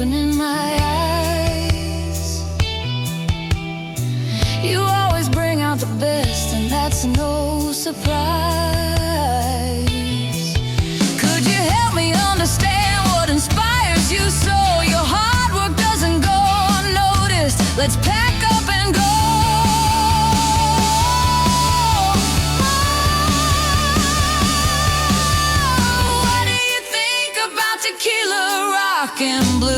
opening my eyes. You always bring out the best, and that's no surprise. Could you help me understand what inspires you so? Your hard work doesn't go unnoticed. Let's pack up and go. What do you think about tequila, rock and blue?